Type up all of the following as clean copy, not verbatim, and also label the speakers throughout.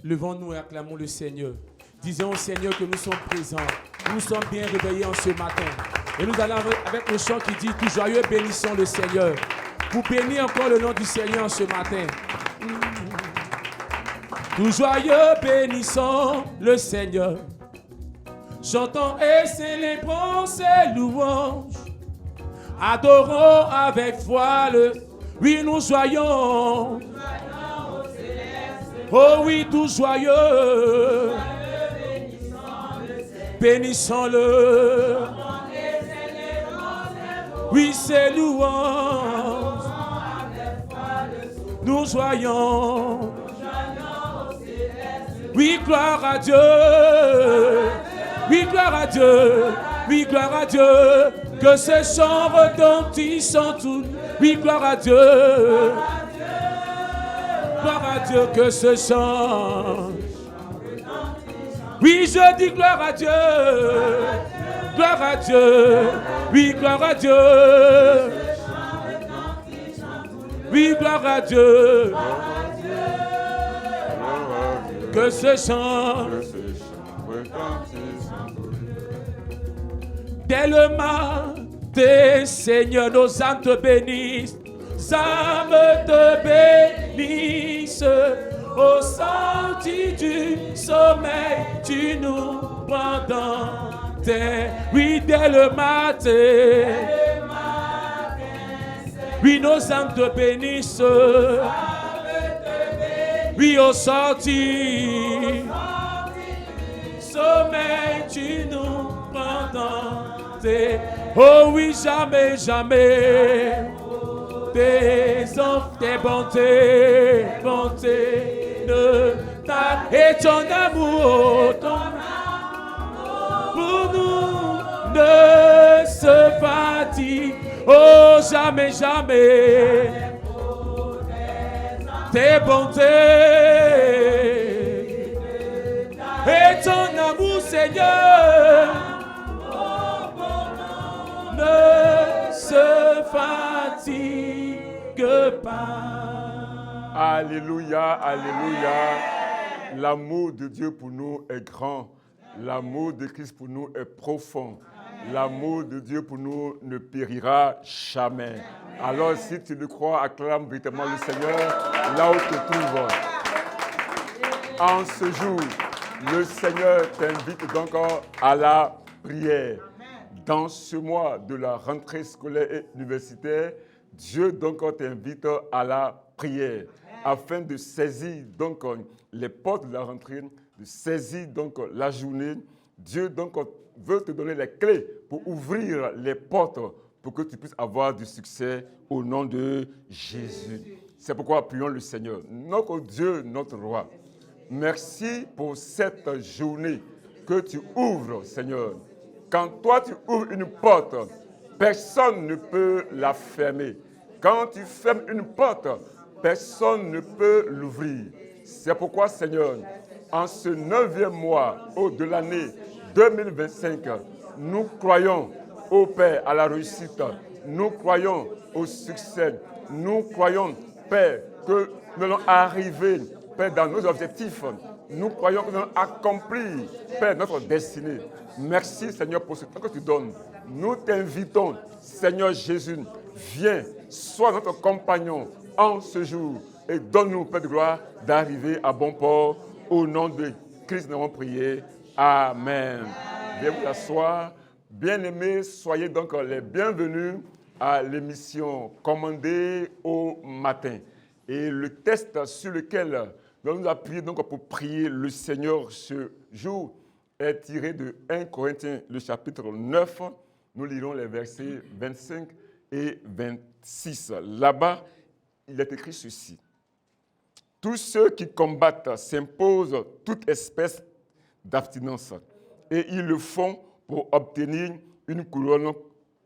Speaker 1: Levons-nous et acclamons le Seigneur. Disons au Seigneur que nous sommes présents. Nous sommes bien réveillés en ce matin. Et nous allons avec le chant qui dit « Tout joyeux bénissons le Seigneur ». Vous bénissez encore le nom du Seigneur ce matin. Tout joyeux bénissons le Seigneur. Chantons et célébrons ses louanges. Adorons avec foi le... Oui, nous joyons. Oh oui, tout joyeux, bénissons-le. Oui, c'est louange. Nous joyons. Oui, gloire à Dieu. Oui, gloire à Dieu. Oui, gloire à Dieu. Que ce chant retentisse en tout. Oui, gloire à Dieu. Gloire à Dieu, que ce chant. Oui, je dis gloire à Dieu. Gloire à Dieu. Oui, gloire à Dieu. Oui, gloire à Dieu. Que ce chant. Dès le matin, Seigneur, nos âmes te bénissent. Âmes te bénissent, au sortie du sommeil, tu nous prends dans tes... Oui, dès le matin, oui, nos âmes te bénissent, oui, au sortie du sommeil, tu nous prends dans tes... Oh oui, jamais, jamais. Tes bontés, de ta et ton amour, pour nous ne se fatigue, oh jamais, jamais. Tes bontés et ton amour, Seigneur, ne se fatigue.
Speaker 2: Alléluia, alléluia. L'amour de Dieu pour nous est grand. L'amour de Christ pour nous est profond. L'amour de Dieu pour nous ne périra jamais. Alors si tu le crois, acclame véritablement le Seigneur là où tu te trouves. En ce jour, le Seigneur t'invite donc à la prière. Dans ce mois de la rentrée scolaire et universitaire, Dieu donc t'invite à la prière afin de saisir donc les portes de la rentrée, de saisir donc la journée. Dieu donc veut te donner les clés pour ouvrir les portes pour que tu puisses avoir du succès au nom de Jésus. C'est pourquoi prions le Seigneur. Notre Dieu, notre roi, merci pour cette journée que tu ouvres, Seigneur. Quand toi tu ouvres une porte, personne ne peut la fermer. Quand tu fermes une porte, personne ne peut l'ouvrir. C'est pourquoi, Seigneur, en ce 9e mois de l'année 2025, nous croyons, ô Père, à la réussite. Nous croyons au succès. Nous croyons, Père, que nous allons arriver, Père, dans nos objectifs. Nous croyons que nous allons accomplir, Père, notre destinée. Merci, Seigneur, pour ce temps que tu donnes. Nous t'invitons, Seigneur Jésus, viens, sois notre compagnon en ce jour et donne-nous, Père de gloire, d'arriver à bon port. Au nom de Christ, nous avons prié. Amen. Viens vous asseoir. Bien-aimés, soyez donc les bienvenus à l'émission Commandée au matin. Et le texte sur lequel nous nous appuyons donc pour prier le Seigneur ce jour est tiré de 1 Corinthiens, le chapitre 9. Nous lirons les versets 25 et 26. Là-bas, il est écrit ceci. Tous ceux qui combattent s'imposent toute espèce d'abstinence et ils le font pour obtenir une couronne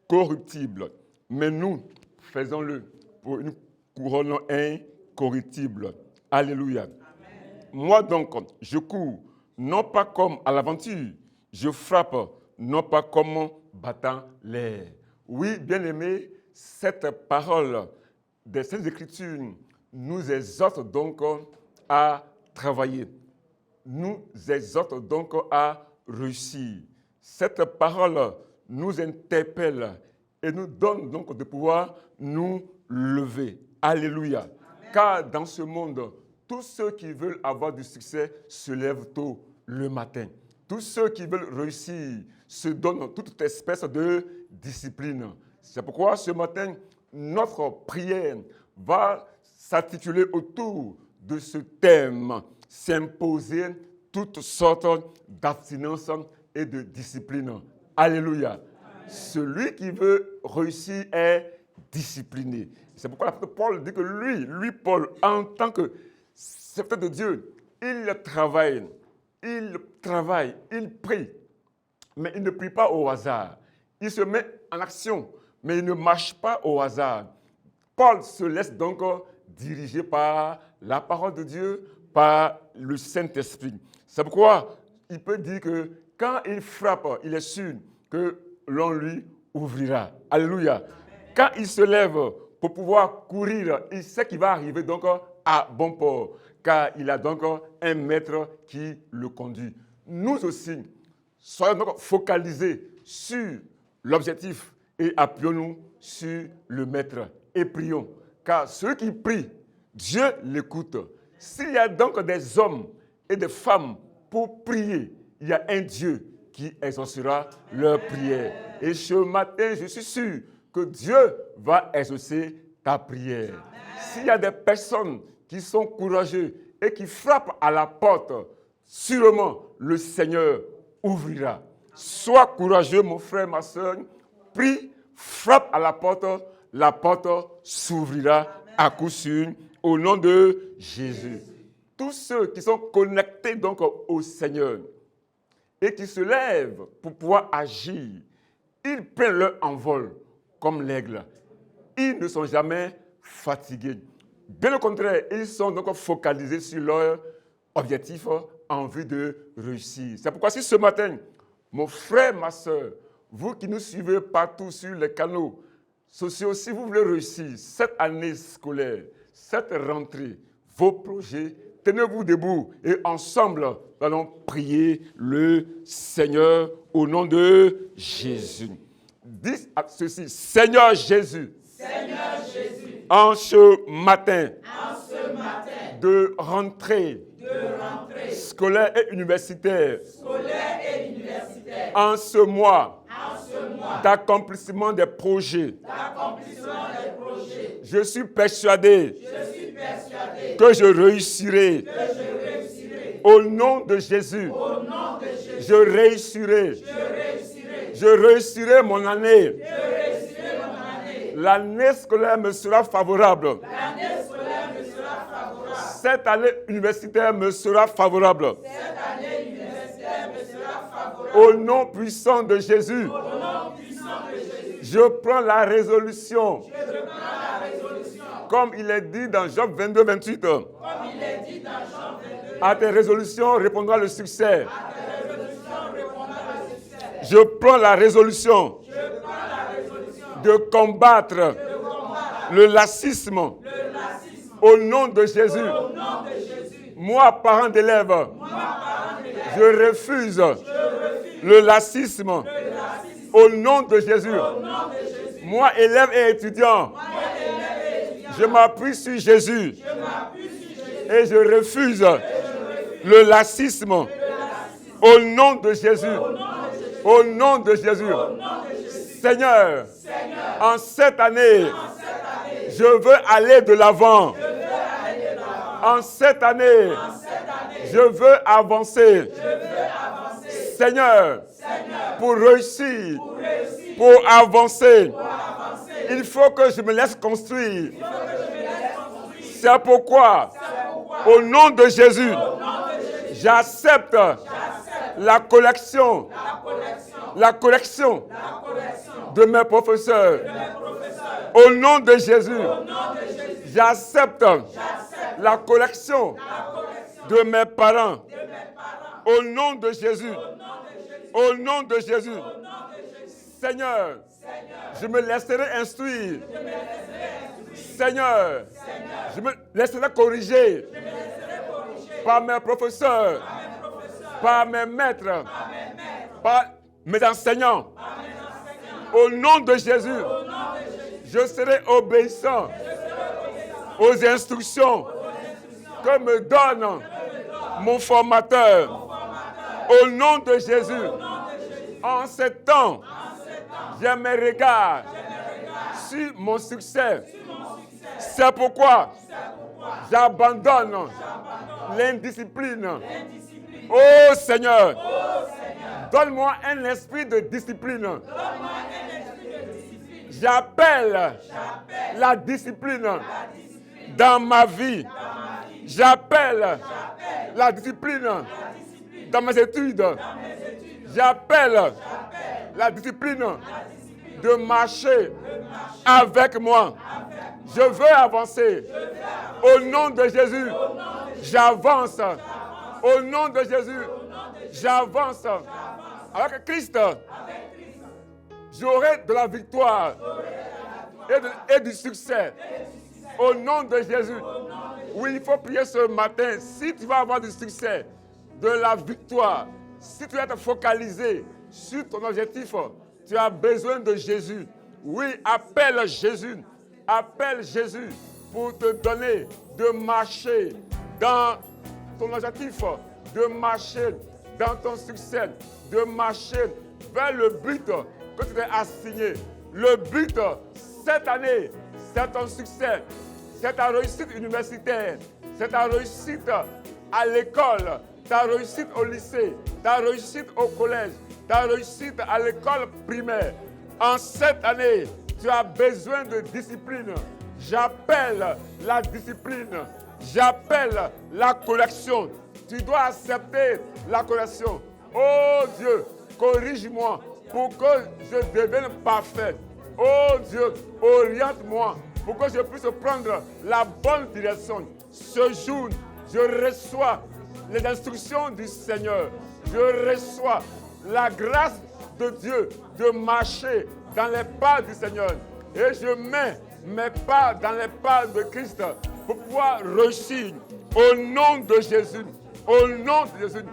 Speaker 2: corruptible. Mais nous, faisons-le pour une couronne incorruptible. Alléluia. Amen. Moi donc, je cours, non pas comme à l'aventure, je frappe, non pas comme battant l'air. Oui, bien-aimés, cette parole des Saintes Écritures nous exhorte donc à travailler, nous exhorte donc à réussir. Cette parole nous interpelle et nous donne donc de pouvoir nous lever. Alléluia. Amen. Car dans ce monde, tous ceux qui veulent avoir du succès se lèvent tôt le matin. Tous ceux qui veulent réussir se donnent toute espèce de discipline. C'est pourquoi ce matin, notre prière va s'articuler autour de ce thème, s'imposer toutes sortes d'abstinence et de discipline. Alléluia. Amen. Celui qui veut réussir est discipliné. C'est pourquoi l'apôtre Paul dit que lui Paul, en tant que serviteur de Dieu, il travaille, il prie, mais il ne prie pas au hasard. Il se met en action, mais il ne marche pas au hasard. Paul se laisse donc diriger par la parole de Dieu, par le Saint-Esprit. C'est pourquoi il peut dire que quand il frappe, il est sûr que l'on lui ouvrira. Alléluia. Amen. Quand il se lève pour pouvoir courir, il sait qu'il va arriver donc à bon port, car il a donc un maître qui le conduit. Nous aussi, soyons donc focalisés sur l'objectif et appuyons-nous sur le maître et prions. Car ceux qui prient, Dieu l'écoute. S'il y a donc des hommes et des femmes pour prier, il y a un Dieu qui exaucera leur prière. Et ce matin, je suis sûr que Dieu va exaucer ta prière. S'il y a des personnes qui sont courageuses et qui frappent à la porte, sûrement le Seigneur ouvrira. Sois courageux, mon frère, ma soeur. Prie, frappe à la porte s'ouvrira à coup sûr au nom de Jésus. Tous ceux qui sont connectés donc au Seigneur et qui se lèvent pour pouvoir agir, ils prennent leur envol comme l'aigle. Ils ne sont jamais fatigués. Bien au contraire, ils sont donc focalisés sur leur objectif en vue de réussir. C'est pourquoi si ce matin, mon frère, ma soeur, vous qui nous suivez partout sur les canaux sociaux, si vous voulez réussir cette année scolaire, cette rentrée, vos projets, tenez-vous debout et ensemble, nous allons prier le Seigneur au nom de Jésus. Dites ceci, Seigneur Jésus, en ce matin, de rentrée scolaire et universitaire, en ce mois d'accomplissement des projets, je suis persuadé que je réussirai. Au nom de Jésus, je réussirai. Je réussirai mon année. L'année scolaire me sera favorable. Cette année universitaire me sera favorable. Au nom puissant de Jésus, je prends la résolution. Comme il est dit dans Job 22, 28. À tes résolutions répondra le succès. Je prends la résolution de combattre le lacisme au nom de Jésus. Moi, parent d'élève, je refuse le lacisme au nom de Jésus. Moi, élève et étudiant, je m'appuie sur Jésus et je refuse le lacisme au nom de Jésus. Au nom de Jésus. Seigneur, en cette année, je veux aller de l'avant. En cette année, je veux avancer. Seigneur, pour réussir, pour avancer, Il faut que je me laisse construire. C'est pourquoi, au nom de Jésus, j'accepte la correction de mes professeurs. Au nom de Jésus, j'accepte la correction de mes parents. Au nom de Jésus, au nom de Jésus, Seigneur, je me laisserai instruire. Seigneur, je me laisserai corriger par mes professeurs, par mes maîtres, par mes enseignants. Au nom de Jésus, je serai obéissant aux instructions que me donne mon formateur. Au nom de Jésus, en ce temps, j'ai mes regards sur mon succès. C'est pourquoi j'abandonne l'indiscipline. Oh Seigneur, donne-moi un esprit de discipline. J'appelle la discipline dans ma vie. J'appelle la discipline dans mes études. J'appelle la discipline de marcher avec moi. Je veux avancer. Au nom de Jésus, j'avance. Au nom de Jésus, j'avance. Avec Christ, j'aurai de la victoire et du succès. Au nom de Jésus. Oui, il faut prier ce matin. Si tu vas avoir du succès, de la victoire, si tu vas te focaliser sur ton objectif, tu as besoin de Jésus. Oui, appelle Jésus. Appelle Jésus pour te donner de marcher dans ton objectif, de marcher dans ton succès, de marcher vers le but que tu t'es assigné. Le but, cette année, c'est ton succès, c'est ta réussite universitaire, c'est ta réussite à l'école, ta réussite au lycée, ta réussite au collège, ta réussite à l'école primaire. En cette année, tu as besoin de discipline. J'appelle la discipline. J'appelle la correction. Tu dois accepter la correction. Oh Dieu, corrige-moi pour que je devienne parfait. Oh Dieu, oriente-moi pour que je puisse prendre la bonne direction. Ce jour, je reçois les instructions du Seigneur. Je reçois la grâce de Dieu de marcher dans les pas du Seigneur. Et je mets mes pas dans les pas de Christ pour pouvoir réussir. Au nom de Jésus. Au nom de Jésus.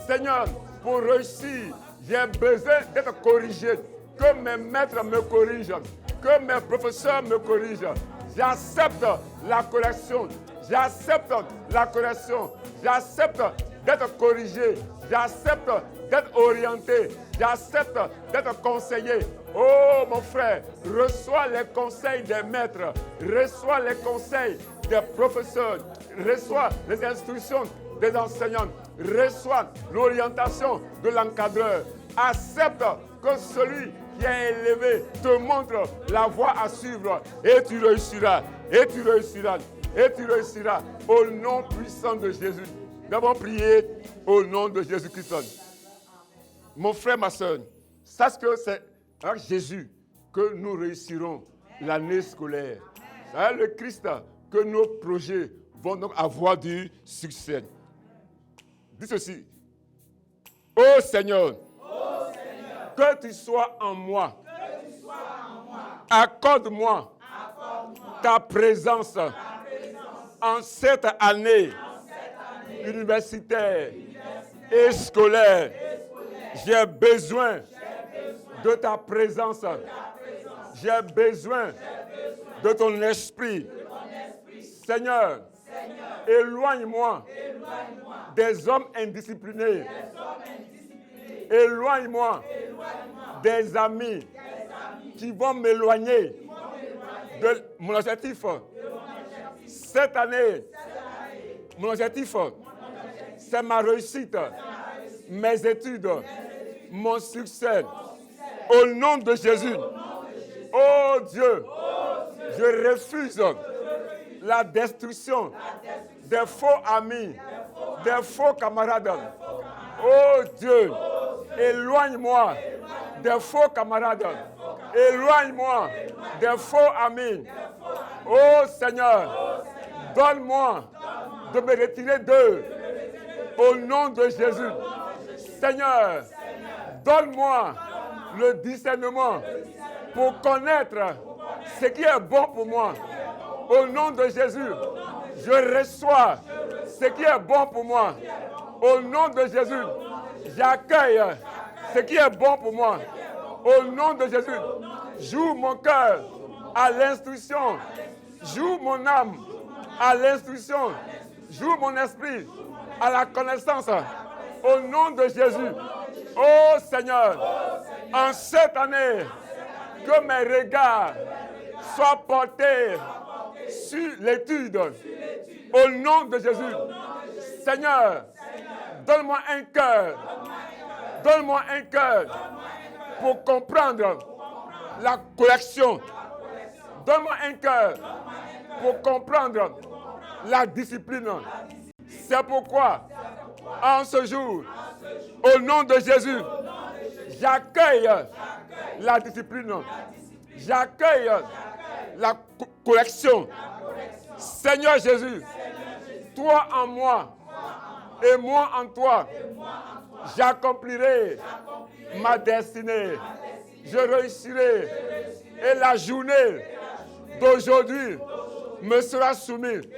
Speaker 2: Seigneur, pour réussir, j'ai besoin d'être corrigé. Que mes maîtres me corrigent. Que mes professeurs me corrigent. J'accepte la correction. J'accepte la correction. J'accepte d'être corrigé. J'accepte d'être orienté. J'accepte d'être conseillé. Oh mon frère, reçois les conseils des maîtres. Reçois les conseils des professeurs. Reçois les instructions des enseignants. Reçois l'orientation de l'encadreur. Accepte que celui qui est élevé te montre la voie à suivre. Et tu réussiras. Et tu réussiras. Et tu réussiras. Au nom puissant de Jésus. Nous avons prié au nom de Jésus-Christ. Mon frère, ma soeur, sache que c'est avec Jésus que nous réussirons l'année scolaire. C'est avec le Christ que nos projets vont donc avoir du succès. Dis ceci. Ô Seigneur, que tu sois en moi. Accorde-moi ta présence en cette année universitaire et scolaire. J'ai besoin de ta présence. J'ai besoin de ton esprit. Seigneur, éloigne-moi des hommes indisciplinés. Éloigne-moi des amis qui vont m'éloigner de mon objectif. Cette année, mon objectif, c'est ma réussite, mes études, mon succès. Au nom de Jésus, oh Dieu, Je refuse la destruction des faux amis, des faux camarades. Oh Dieu, éloigne-moi des faux camarades. Éloigne-moi des faux amis. Oh Seigneur, donne-moi de me retirer d'eux. Au nom de Jésus. Seigneur, donne-moi le discernement pour connaître ce qui est bon pour moi. Au nom de Jésus, je reçois ce qui est bon pour moi. Au nom de Jésus, j'accueille ce qui est bon pour moi. Au nom de Jésus, j'ouvre mon cœur à l'instruction. J'ouvre mon âme à l'instruction. J'ouvre mon esprit à la connaissance. Au nom de Jésus. Oh Seigneur, en cette année, que mes regards soient portés sur l'étude. Au nom de Jésus. Seigneur, donne-moi un cœur. Donne-moi un cœur pour comprendre la correction. Donne-moi un cœur pour comprendre la discipline. C'est pourquoi, en ce jour, au nom de Jésus, j'accueille la discipline. J'accueille la correction. Seigneur Jésus, toi en moi et moi en toi, j'accomplirai ma destinée. Je réussirai. Et la journée d'aujourd'hui me sera soumise.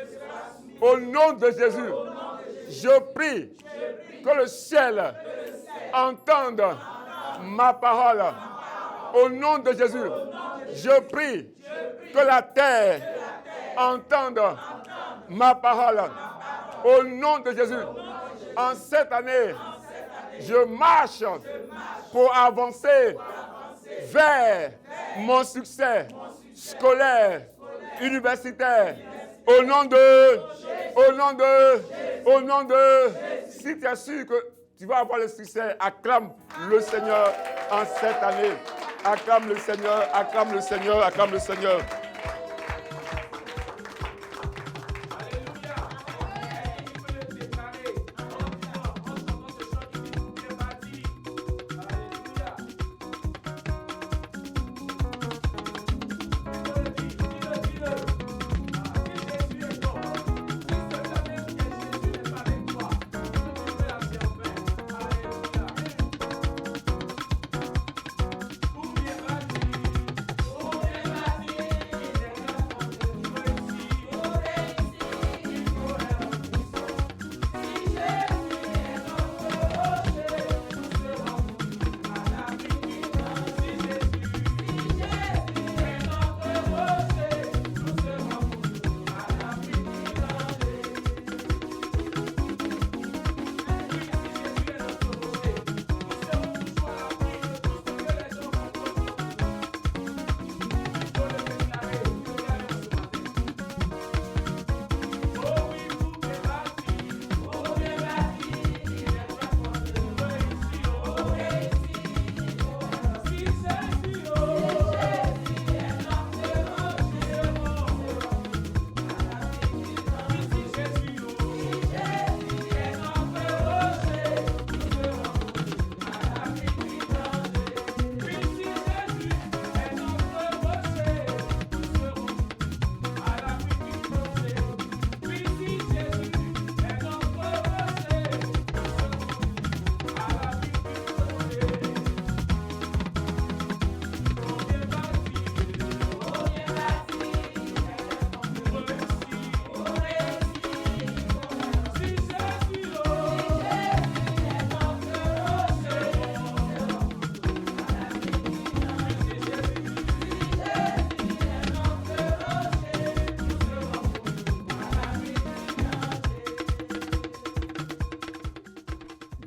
Speaker 2: Au nom de Jésus, je prie que le ciel entende ma parole. Au nom de Jésus, je prie que la terre entende ma parole. Au nom de Jésus, en cette année, je marche pour avancer vers mon succès scolaire, universitaire. Au nom de, si tu es sûr que tu vas avoir le succès, acclame le Seigneur en cette année. Acclame le Seigneur, acclame le Seigneur, acclame le Seigneur.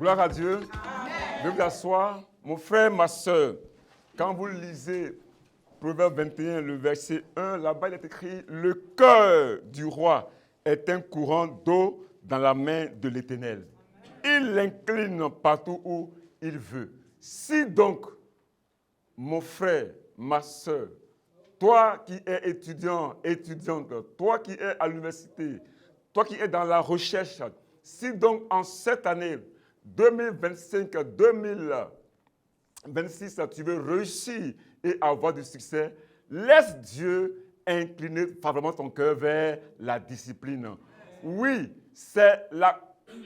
Speaker 2: Gloire à Dieu. Veuillez vous asseoir. Mon frère, ma soeur, quand vous lisez Proverbe 21, le verset 1, là-bas il est écrit « Le cœur du roi est un courant d'eau dans la main de l'Éternel. Il l'incline partout où il veut. » Si donc, mon frère, ma soeur, toi qui es étudiant, étudiante, toi qui es à l'université, toi qui es dans la recherche, si donc en cette année 2025-2026, tu veux réussir et avoir du succès, laisse Dieu incliner favorablement ton cœur vers la discipline. Oui, c'est la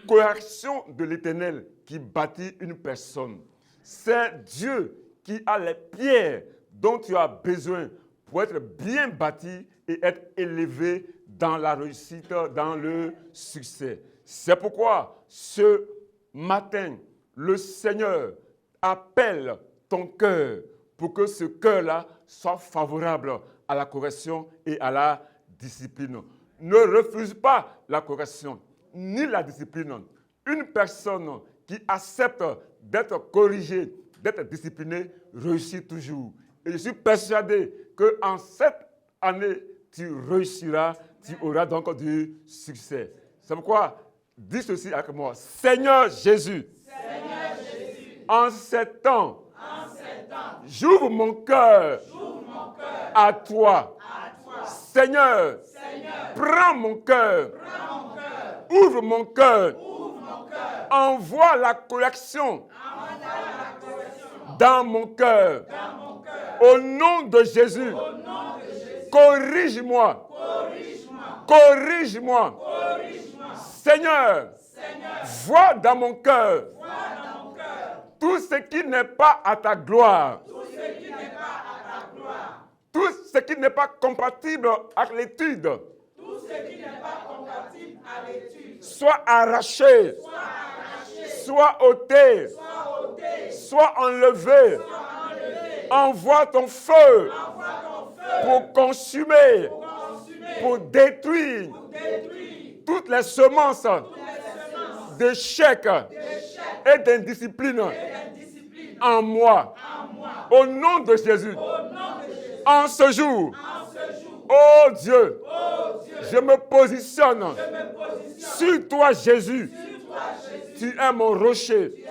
Speaker 2: correction de l'Éternel qui bâtit une personne. C'est Dieu qui a les pierres dont tu as besoin pour être bien bâti et être élevé dans la réussite, dans le succès. C'est pourquoi ce matin, le Seigneur appelle ton cœur pour que ce cœur-là soit favorable à la correction et à la discipline. Ne refuse pas la correction ni la discipline. Une personne qui accepte d'être corrigée, d'être disciplinée, réussit toujours. Et je suis persuadé qu'en cette année, tu réussiras, tu auras donc du succès. C'est pourquoi, dis ceci avec moi. Seigneur Jésus, en ces temps, j'ouvre mon cœur à toi. Seigneur, prends mon cœur, ouvre mon cœur, envoie la correction dans mon cœur. Au nom de Jésus, corrige-moi. Corrige-moi. Seigneur, vois dans mon cœur tout ce qui n'est pas à ta gloire. Tout ce qui n'est pas compatible avec l'étude. Soit arraché. Soit ôté. Soit enlevé. Envoie ton feu pour consumer, pour détruire toutes les semences d'échec et d'indiscipline en moi. Au nom de Jésus, en ce jour, oh Dieu, je me positionne sur toi, Jésus. Tu es mon rocher.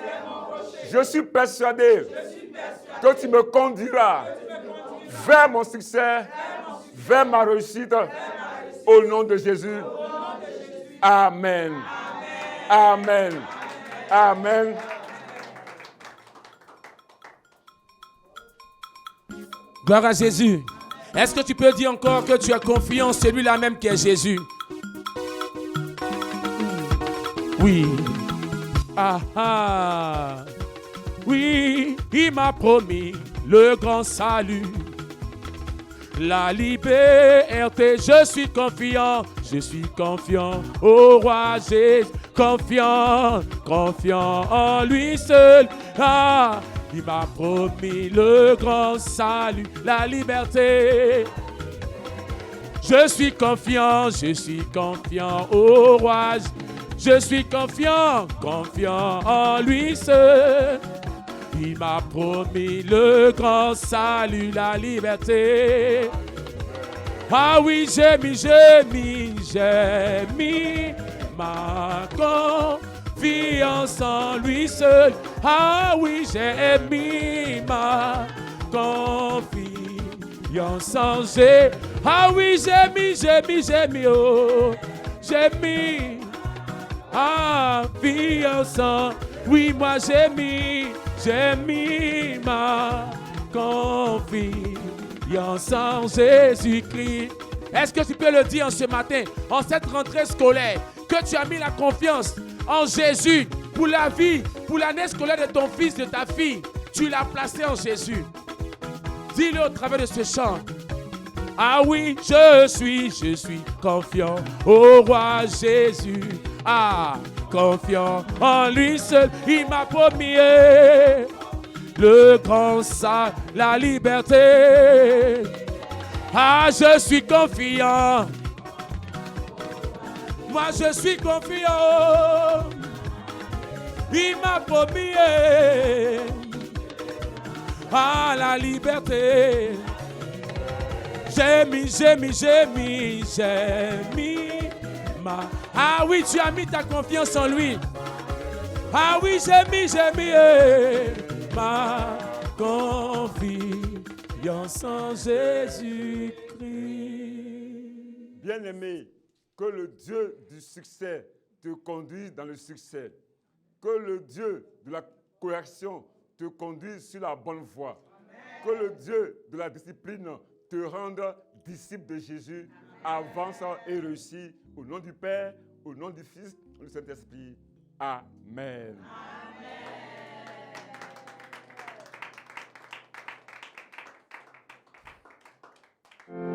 Speaker 2: Je suis persuadé que tu me conduiras vers mon succès, vers ma réussite, au nom de Jésus. Amen. Amen. Amen.
Speaker 1: Gloire à Jésus. Est-ce que tu peux dire encore que tu as confiance en celui-là même qui est Jésus? Oui. Ah ah. Oui, il m'a promis le grand salut, la liberté. Je suis confiant au roi Jésus, confiant en lui seul. Ah, il m'a promis le grand salut, la liberté. Je suis confiant au roi. Je suis confiant en lui seul. Il m'a promis le grand salut, la liberté. Ah oui, j'ai mis ma confiance en lui seul. Ah oui, j'ai mis ma confiance en Jésus. Ah oui, j'ai mis, oh, j'ai mis confiance en. Oui, moi j'ai mis ma confiance en Jésus-Christ. Est-ce que tu peux le dire ce matin, en cette rentrée scolaire, que tu as mis la confiance en Jésus pour la vie, pour l'année scolaire de ton fils, de ta fille? Tu l'as placé en Jésus. Dis-le au travers de ce chant. Ah oui, je suis confiant au roi Jésus. Ah, confiant en lui seul, il m'a promis le grand salut, la liberté. Ah, je suis confiant. Moi, je suis confiant. Il m'a promis la liberté. J'ai mis ma. Ah oui, tu as mis ta confiance en lui. Ah oui, j'ai mis ma confiance confiance en Jésus-Christ.
Speaker 2: Bien-aimé, que le Dieu du succès te conduise dans le succès. Que le Dieu de la correction te conduise sur la bonne voie. Que le Dieu de la discipline te rende disciple de Jésus, avançant et réussi. Au nom du Père, au nom du Fils, au nom du Saint-Esprit. Amen. Amen.